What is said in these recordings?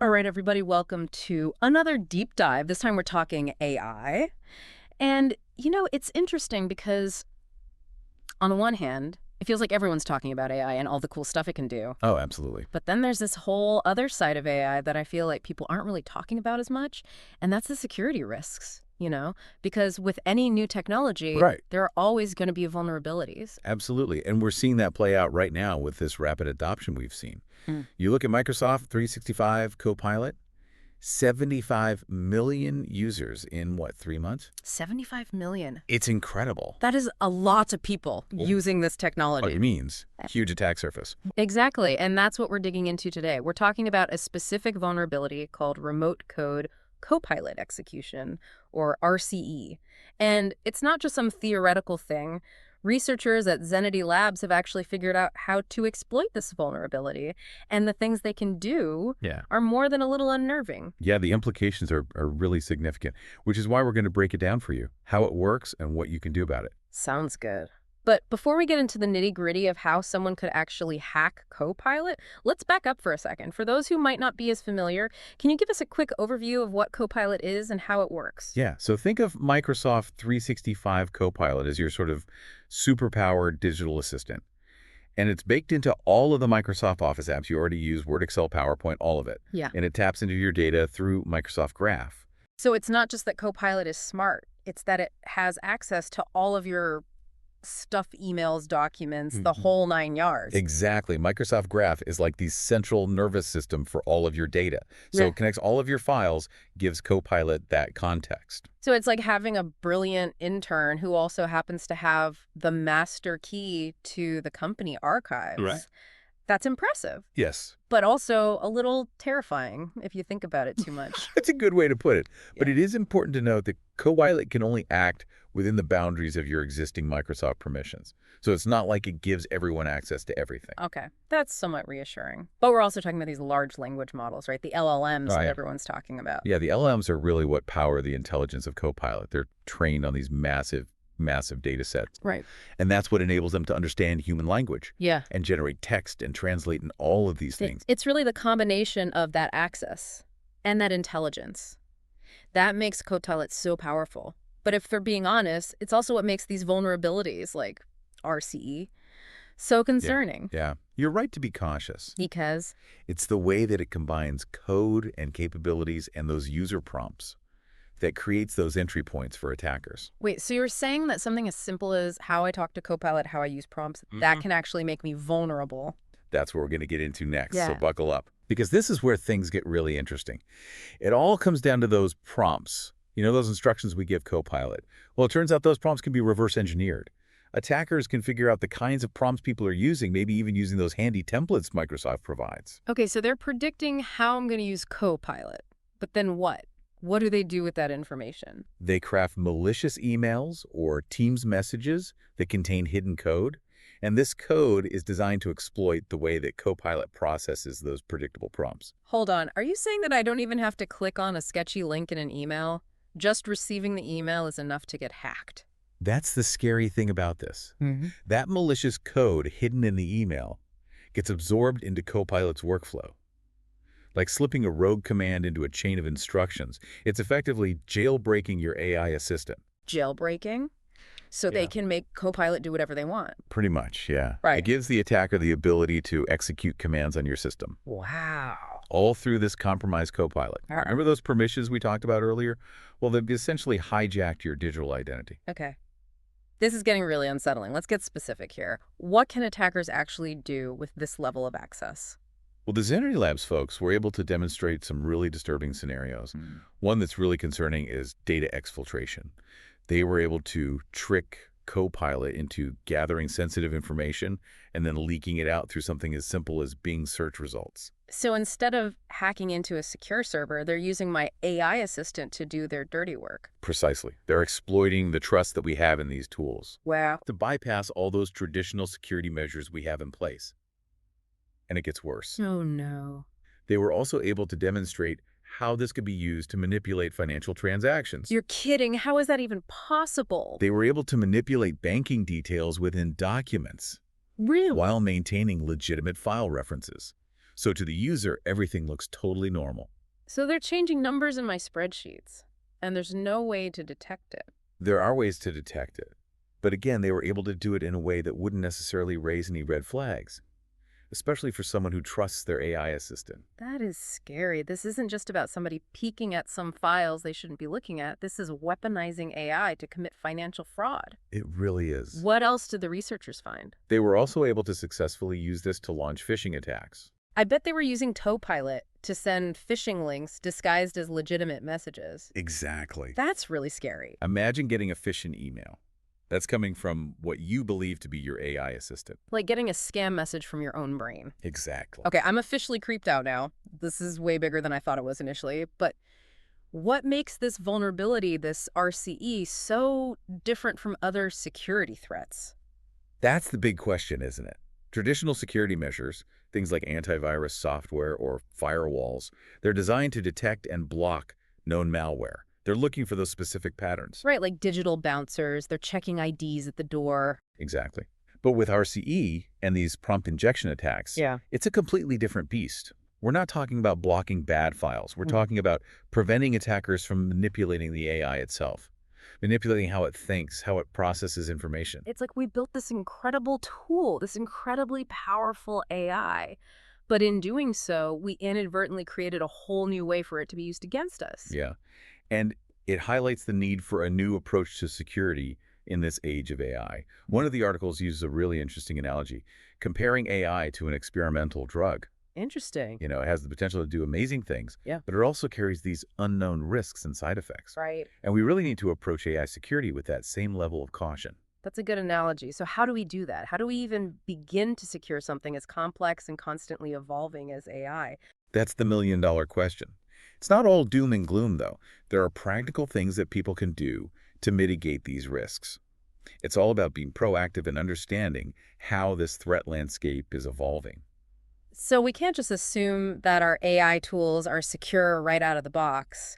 All right, everybody, welcome to another deep dive. This time we're talking AI. And, it's interesting because on the one hand, it feels like everyone's talking about AI and all the cool stuff it can do. Oh, absolutely. But then there's this whole other side of AI that I feel like people aren't really talking about as much, and that's the security risks, Because with any new technology, Right. there are always going to be vulnerabilities. Absolutely. And we're seeing that play out right now with this rapid adoption we've seen. You look at Microsoft 365 Copilot, 75 million users in what, 3 months? 75 million. It's incredible. That is a lot of people using this What technology. it means, huge attack surface. Exactly, and that's what we're digging into today. We're talking about a specific vulnerability called remote code Copilot execution, or RCE. And it's not just some theoretical thing. Researchers at Zenity Labs have actually figured out how to exploit this vulnerability, and the things they can do Yeah. are more than a little unnerving. Yeah, the implications are really significant, which is why we're going to break it down for you, how it works and what you can do about it. Sounds good. But before we get into the nitty-gritty of how someone could actually hack Copilot, let's back up for a second. For those who might not be as familiar, can you give us a quick overview of what Copilot is and how it works? Yeah, so think of Microsoft 365 Copilot as your sort of superpowered digital assistant. And it's baked into all of the Microsoft Office apps. You already use Word, Excel, PowerPoint, all of it. Yeah. And it taps into your data through Microsoft Graph. So it's not just that Copilot is smart, it's that it has access to all of your stuff, emails, documents, the whole 9 yards. Exactly. Microsoft Graph is like the central nervous system for all of your data. So Yeah. it connects all of your files, gives Copilot that context. So it's like having a brilliant intern who also happens to have the master key to the company archives. Right. That's impressive, Yes. but also a little terrifying if you think about it too much. That's a good way to put it. But Yeah. it is important to note that Copilot can only act within the boundaries of your existing Microsoft permissions. So it's not like it gives everyone access to everything. Okay, that's somewhat reassuring. But we're also talking about these large language models, right? The LLMs Oh, that yeah. everyone's talking about. Yeah, the LLMs are really what power the intelligence of Copilot. They're trained on these massive data sets. Right. And that's what enables them to understand human language Yeah. and generate text and translate in all of these things. It's really the combination of that access and that intelligence that makes Copilot so powerful. But if they're being honest, it's also what makes these vulnerabilities like RCE so concerning. Yeah, you're right to be cautious. Because, It's the way that it combines code and capabilities and those user prompts that creates those entry points for attackers. wait, so you're saying that something as simple as how I talk to Copilot, how I use prompts, that can actually make me vulnerable? That's what we're going to get into next, so Yeah. buckle up. Because this is where things get really interesting. It all comes down to those prompts. You know, those instructions we give Copilot. Well, it turns out those prompts can be reverse engineered. Attackers can figure out the kinds of prompts people are using, maybe even using those handy templates Microsoft provides. Okay, so they're predicting how I'm going to use Copilot. But then what? What do they do with that information? They craft malicious emails or Teams messages that contain hidden code. And this code is designed to exploit the way that Copilot processes those predictable prompts. Hold on, are you saying that I don't even have to click on a sketchy link in an email? Just receiving the email is enough to get hacked. That's the scary thing about this. That malicious code hidden in the email gets absorbed into Copilot's workflow. Like slipping a rogue command into a chain of instructions, it's effectively jailbreaking your AI assistant. Jailbreaking? So they Yeah. can make Copilot do whatever they want. Pretty much, yeah. Right. It gives the attacker the ability to execute commands on your system, Wow. all through this compromised Copilot. All right. Remember those permissions we talked about earlier? Well, they've essentially hijacked your digital identity. Okay. This is getting really unsettling. Let's get specific here. What can attackers actually do with this level of access? Well, the Zenity Labs folks were able to demonstrate some really disturbing scenarios. One that's really concerning is data exfiltration. They were able to trick Copilot into gathering sensitive information and then leaking it out through something as simple as Bing search results. So instead of hacking into a secure server, they're using my AI assistant to do their dirty work. Precisely. They're exploiting the trust that we have in these tools Wow. to bypass all those traditional security measures we have in place. And it gets worse. Oh, no. They were also able to demonstrate how this could be used to manipulate financial transactions. You're kidding. How is that even possible? They were able to manipulate banking details within documents Really? while maintaining legitimate file references. So to the user, everything looks totally normal. So they're changing numbers in my spreadsheets, and there's no way to detect it. There are ways to detect it. But again, they were able to do it in a way that wouldn't necessarily raise any red flags, especially for someone who trusts their AI assistant. That is scary. This isn't just about somebody peeking at some files they shouldn't be looking at. This is weaponizing AI to commit financial fraud. It really is. What else did the researchers find? They were also able to successfully use this to launch phishing attacks. I bet they were using Copilot to send phishing links disguised as legitimate messages. Exactly. That's really scary. Imagine getting a phishing email. That's coming from what you believe to be your AI assistant. Like getting a scam message from your own brain. Exactly. Okay, I'm officially creeped out now. This is way bigger than I thought it was initially. But what makes this vulnerability, this RCE, so different from other security threats? That's the big question, isn't it? Traditional security measures, things like antivirus software or firewalls, they're designed to detect and block known malware. They're looking for those specific patterns. Right, like digital bouncers, they're checking IDs at the door. Exactly. But with RCE and these prompt injection attacks, Yeah. it's a completely different beast. We're not talking about blocking bad files. We're talking about preventing attackers from manipulating the AI itself, manipulating how it thinks, how it processes information. It's like we built this incredible tool, this incredibly powerful AI. But in doing so, we inadvertently created a whole new way for it to be used against us. Yeah. And it highlights the need for a new approach to security in this age of AI. One of the articles uses a really interesting analogy, comparing AI to an experimental drug. Interesting. You know, it has the potential to do amazing things, Yeah. but it also carries these unknown risks and side effects. Right. And we really need to approach AI security with that same level of caution. That's a good analogy. So how do we do that? How do we even begin to secure something as complex and constantly evolving as AI? That's the million-dollar question. It's not all doom and gloom, though. There are practical things that people can do to mitigate these risks. It's all about being proactive and understanding how this threat landscape is evolving. So we can't just assume that our AI tools are secure right out of the box.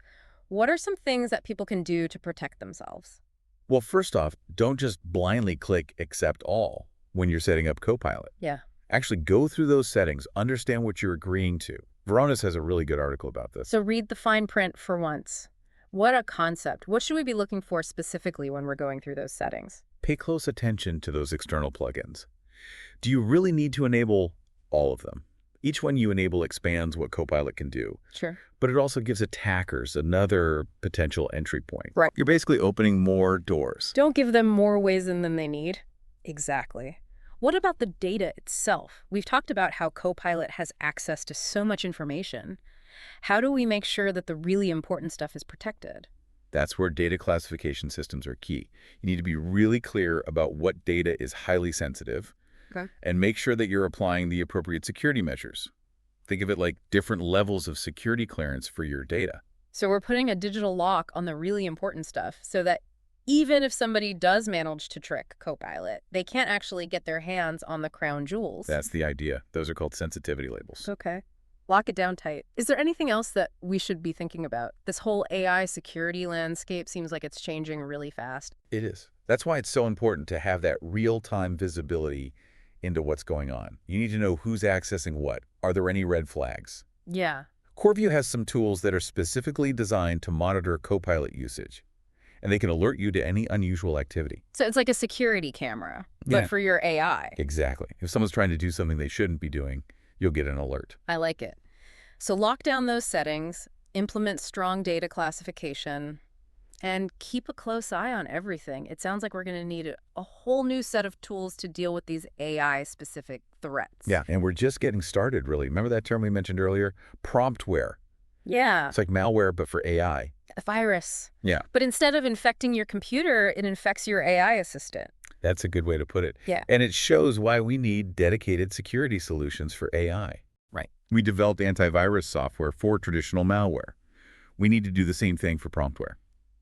What are some things that people can do to protect themselves? Well, first off, don't just blindly click accept all when you're setting up Copilot. Yeah. Actually go through those settings, understand what you're agreeing to. Veronis has a really good article about this. So read the fine print for once. What a concept. What should we be looking for specifically when we're going through those settings? Pay close attention to those external plugins. Do you really need to enable all of them? Each one you enable expands what Copilot can do, Sure. but it also gives attackers another potential entry point. Right. You're basically opening more doors. Don't give them more ways in than they need. Exactly. What about the data itself? We've talked about how Copilot has access to so much information. How do we make sure that the really important stuff is protected? That's where data classification systems are key. You need to be really clear about what data is highly sensitive, Okay. and make sure that you're applying the appropriate security measures. Think of it like different levels of security clearance for your data. So we're putting a digital lock on the really important stuff so that even if somebody does manage to trick Copilot, they can't actually get their hands on the crown jewels. That's the idea. Those are called sensitivity labels. Okay. Lock it down tight. Is there anything else that we should be thinking about? This whole AI security landscape seems like it's changing really fast. It is. That's why it's so important to have that real-time visibility into what's going on. You need to know who's accessing what. Are there any red flags? Yeah. CoreView has some tools that are specifically designed to monitor Copilot usage, and they can alert you to any unusual activity. So it's like a security camera, but Yeah. for your AI. Exactly. If someone's trying to do something they shouldn't be doing, you'll get an alert. I like it. So lock down those settings, implement strong data classification, and keep a close eye on everything. It sounds like we're going to need a whole new set of tools to deal with these AI-specific threats. Yeah, and we're just getting started, really. Remember that term we mentioned earlier? Promptware. Yeah. It's like malware, but for AI. A virus. Yeah, But instead of infecting your computer, it infects your AI assistant. that's a good way to put it. Yeah. And it shows why we need dedicated security solutions for AI. Right. We developed antivirus software for traditional malware. We need to do the same thing for promptware.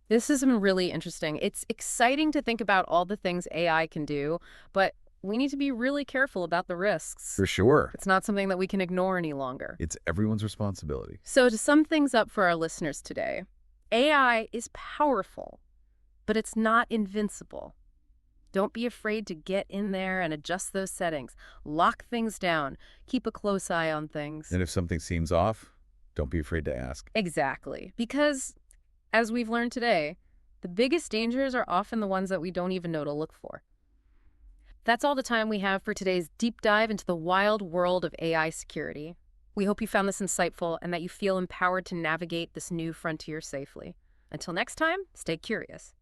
This is really interesting. It's exciting to think about all the things AI can do, but we need to be really careful about the risks. For sure. It's not something that we can ignore any longer. It's everyone's responsibility. So to sum things up for our listeners today, AI is powerful, but it's not invincible. Don't be afraid to get in there and adjust those settings. Lock things down. Keep a close eye on things. And if something seems off, don't be afraid to ask. Exactly. Because, as we've learned today, the biggest dangers are often the ones that we don't even know to look for. That's all the time we have for today's deep dive into the wild world of AI security. We hope you found this insightful and that you feel empowered to navigate this new frontier safely. Until next time, stay curious.